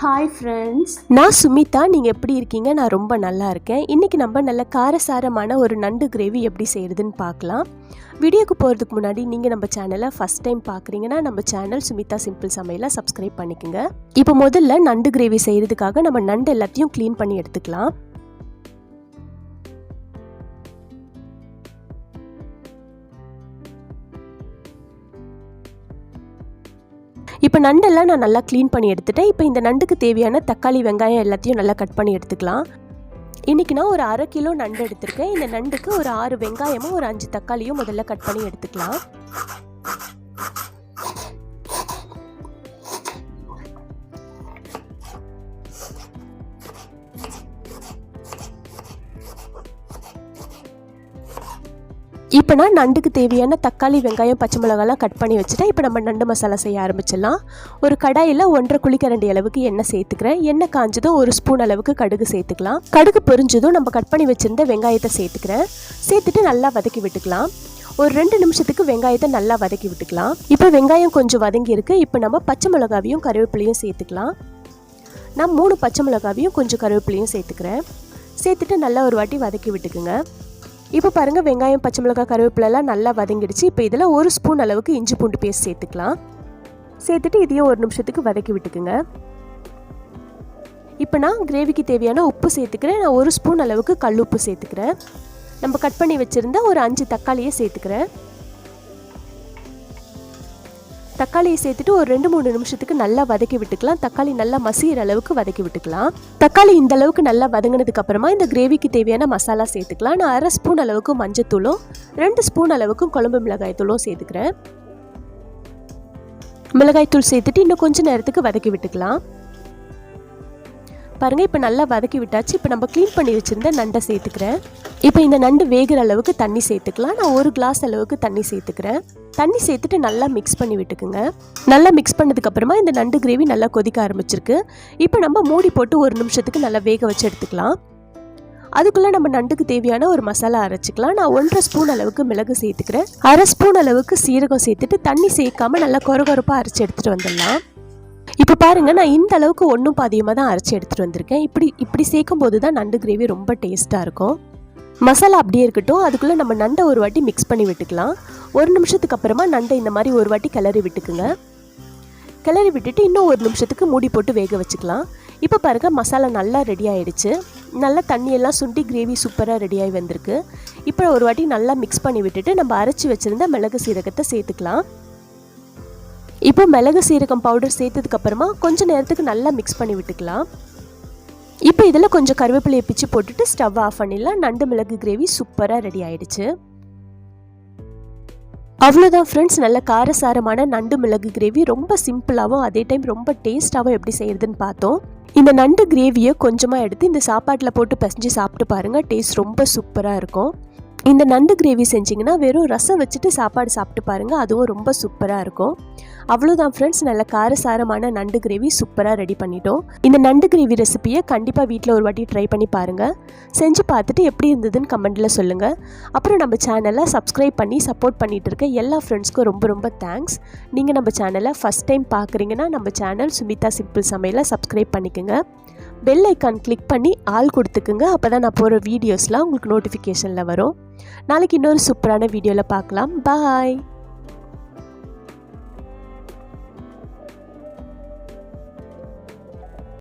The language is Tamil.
ஹாய் ஃப்ரெண்ட்ஸ், நான் சுமிதா. நீங்கள் எப்படி இருக்கீங்க? நான் ரொம்ப நல்லா இருக்கேன். இன்றைக்கி நம்ம நல்ல காரசாரமான ஒரு நண்டு கிரேவி எப்படி செய்கிறதுன்னு பார்க்கலாம். வீடியோக்கு போகிறதுக்கு முன்னாடி நீங்கள் நம்ம சேனலை ஃபஸ்ட் டைம் பார்க்குறீங்கன்னா நம்ம சேனல் சுமிதா சிம்பிள் சமையலை சப்ஸ்கிரைப் பண்ணிக்கோங்க. இப்போ முதல்ல நண்டு கிரேவி செய்கிறதுக்காக நம்ம நண்டு எல்லாத்தையும் க்ளீன் பண்ணி எடுத்துக்கலாம். இப்போ நண்டெல்லாம் நான் நல்லா க்ளீன் பண்ணி எடுத்துட்டேன். இப்போ இந்த நண்டுக்கு தேவையான தக்காளி வெங்காயம் எல்லாத்தையும் நல்லா கட் பண்ணி எடுத்துக்கலாம். இன்றைக்கி நான் ஒரு 1/2 கிலோ நண்டு எடுத்திருக்கேன். இந்த நண்டுக்கு ஒரு 6 வெங்காயமும் ஒரு 5 தக்காளியும் முதல்ல கட் பண்ணி எடுத்துக்கலாம். இப்போ நான் நண்டுக்கு தேவையான தக்காளி வெங்காயம் பச்சை மிளகாலாம் கட் பண்ணி வச்சுட்டேன். இப்போ நம்ம நண்டு மசாலா செய்ய ஆரம்பிச்சிடலாம். ஒரு கடாயில் 1.5 குழிக்கரண்டி அளவுக்கு எண்ணெய் சேர்த்துக்கிறேன். எண்ணெய் காஞ்சதும் 1 ஸ்பூன் அளவுக்கு கடுகு சேர்த்துக்கலாம். கடுகு பொரிஞ்சதும் நம்ம கட் பண்ணி வச்சுருந்த வெங்காயத்தை சேர்த்துக்கிறேன். சேர்த்துட்டு நல்லா வதக்கி விட்டுக்கலாம். ஒரு 2 நிமிஷத்துக்கு வெங்காயத்தை நல்லா வதக்கி விட்டுக்கலாம். இப்போ வெங்காயம் கொஞ்சம் வதங்கி இருக்குது. இப்போ நம்ம பச்சை மிளகாவையும் கருவேப்பிலையும் சேர்த்துக்கலாம். நான் 3 பச்சை மிளகாவையும் கொஞ்சம் கருவேப்பிலையும் சேர்த்துக்கிறேன். சேர்த்துட்டு நல்லா ஒரு வாட்டி வதக்கி விட்டுக்குங்க. இப்போ பாருங்கள், வெங்காயம் பச்சை மிளகாய் கருவேப்பிலெல்லாம் நல்லா வதங்கிடுச்சு. இப்போ இதில் 1 ஸ்பூன் அளவுக்கு இஞ்சி பூண்டு பேஸ்ட் சேர்த்துக்கலாம். சேர்த்துட்டு இதையும் 1 நிமிஷத்துக்கு வதக்கி விட்டுக்குங்க. இப்போ நான் கிரேவிக்கு தேவையான உப்பு சேர்த்துக்கிறேன். நான் 1 ஸ்பூன் அளவுக்கு கல் உப்பு சேர்த்துக்கிறேன். நம்ம கட் பண்ணி வச்சுருந்த ஒரு 5 தக்காளியை சேர்த்துக்கிறேன். தக்காளியை சேர்த்துட்டு ஒரு 2-3 நிமிஷத்துக்கு நல்லா வதக்கி விட்டுக்கலாம். தக்காளி நல்லா மசிகிற அளவுக்கு வதக்கி விட்டுக்கலாம். தக்காளி இந்த அளவுக்கு நல்லா வதங்கினதுக்கு அப்புறமா இந்த கிரேவிக்கு தேவையான மசாலா சேர்த்துக்கலாம். நான் 1/2 ஸ்பூன் அளவுக்கு மஞ்சத்தூளும் 2 ஸ்பூன் அளவுக்கு குழம்பு மிளகாய் தூளும் சேர்த்துக்கிறேன். மிளகாய் தூள் சேர்த்துட்டு இன்னும் கொஞ்சம் நேரத்துக்கு வதக்கி விட்டுக்கலாம். பாருங்கள், இப்போ நல்லா வதக்கி விட்டாச்சு. இப்போ நம்ம க்ளீன் பண்ணி வச்சுருந்த நண்டை சேர்த்துக்கிறேன். இப்போ இந்த நண்டு வேகிற அளவுக்கு தண்ணி சேர்த்துக்கலாம். நான் 1 கிளாஸ் அளவுக்கு தண்ணி சேர்த்துக்கிறேன். தண்ணி சேர்த்துட்டு நல்லா மிக்ஸ் பண்ணி விட்டுக்குங்க. நல்லா மிக்ஸ் பண்ணதுக்கப்புறமா இந்த நண்டு கிரேவி நல்லா கொதிக்க ஆரம்பிச்சிருக்கு. இப்போ நம்ம மூடி போட்டு 1 நிமிஷத்துக்கு நல்லா வேக வச்சு எடுத்துக்கலாம். அதுக்குள்ளே நம்ம நண்டுக்கு தேவையான ஒரு மசாலா அரைச்சிக்கலாம். நான் 1.5 ஸ்பூன் அளவுக்கு மிளகு சேர்த்துக்கிறேன். 1/2 ஸ்பூன் அளவுக்கு சீரகம் சேர்த்துட்டு தண்ணி சேர்க்காமல் நல்லா கொரகொரப்பாக அரைச்சி எடுத்துகிட்டு வந்துடலாம். இப்போ பாருங்கள், நான் இந்த அளவுக்கு ஒன்றும் பாதியமாக தான் அரைச்சி எடுத்துகிட்டு வந்திருக்கேன். இப்படி சேர்க்கும் போது தான் நண்டு கிரேவி ரொம்ப டேஸ்ட்டாக இருக்கும். மசாலா அப்படியே இருக்கட்டும். அதுக்குள்ளே நம்ம நண்டை ஒரு வாட்டி மிக்ஸ் பண்ணி விட்டுக்கலாம். 1 நிமிஷத்துக்கு அப்புறமா நண்டை இந்த மாதிரி ஒரு வாட்டி கிளறி விட்டுக்குங்க. கிளறி விட்டுட்டு இன்னும் 1 நிமிஷத்துக்கு மூடி போட்டு வேக வச்சுக்கலாம். இப்போ பாருங்கள், மசாலா நல்லா ரெடி ஆகிடுச்சு. நல்லா தண்ணியெல்லாம் சுண்டி கிரேவி சூப்பராக ரெடியாகி வந்திருக்கு. இப்போ ஒரு வாட்டி நல்லா மிக்ஸ் பண்ணி விட்டுட்டு நம்ம அரைச்சி வச்சுருந்த மிளகு சீரகத்தை சேர்த்துக்கலாம். இப்போ மிளகு சீரகம் பவுடர் சேர்த்ததுக்கப்புறமா கொஞ்சம் நேரத்துக்கு நல்லா மிக்ஸ் பண்ணி விட்டுக்கலாம். இப்போ இதில் கொஞ்சம் கருவேப்பிலையை பிச்சு போட்டுட்டு ஸ்டவ் ஆஃப் பண்ணிடலாம். நண்டு மிளகு கிரேவி சூப்பராக ரெடி ஆகிடுச்சு. அவ்வளோதான் ஃப்ரெண்ட்ஸ், நல்ல காரசாரமான நண்டு மிளகு கிரேவி ரொம்ப சிம்பிளாகவும் அதே டைம் ரொம்ப டேஸ்ட்டாகவும் எப்படி செய்கிறதுன்னு பார்த்தோம். இந்த நண்டு கிரேவியை கொஞ்சமாக எடுத்து இந்த சாப்பாட்டில் போட்டு பிசைஞ்சு சாப்பிட்டு பாருங்கள். டேஸ்ட் ரொம்ப சூப்பராக இருக்கும். இந்த நண்டு கிரேவி செஞ்சிங்கன்னா வெறும் ரசம் வச்சுட்டு சாப்பாடு சாப்பிட்டு பாருங்கள், அதுவும் ரொம்ப சூப்பராக இருக்கும். அவ்வளோதான் ஃப்ரெண்ட்ஸ், நல்ல காரசாரமான நண்டு கிரேவி சூப்பராக ரெடி பண்ணிட்டோம். இந்த நண்டு கிரேவி ரெசிபியை கண்டிப்பாக வீட்டில் ஒரு வாட்டி ட்ரை பண்ணி பாருங்கள். செஞ்சு பார்த்துட்டு எப்படி இருந்ததுன்னு கமெண்ட்டில் சொல்லுங்கள். அப்புறம் நம்ம சேனலை சப்ஸ்கிரைப் பண்ணி சப்போர்ட் பண்ணிகிட்டு இருக்க எல்லா ஃப்ரெண்ட்ஸ்க்கும் ரொம்ப ரொம்ப தேங்க்ஸ். நீங்கள் நம்ம சேனலை ஃபஸ்ட் டைம் பார்க்குறீங்கன்னா நம்ம சேனல் சுமிதா சிம்பிள் சமையலை சப்ஸ்கிரைப் பண்ணிக்கோங்க. பெல் ஐக்கான் கிளிக் பண்ணி ஆல் கொடுத்துக்குங்க. அப்போ தான் நான் போகிற வீடியோஸ்லாம் உங்களுக்கு நோட்டிஃபிகேஷனில் வரும். நாளைக்கு இன்னொரு சூப்பரான வீடியோவில் பார்க்கலாம். பாய்.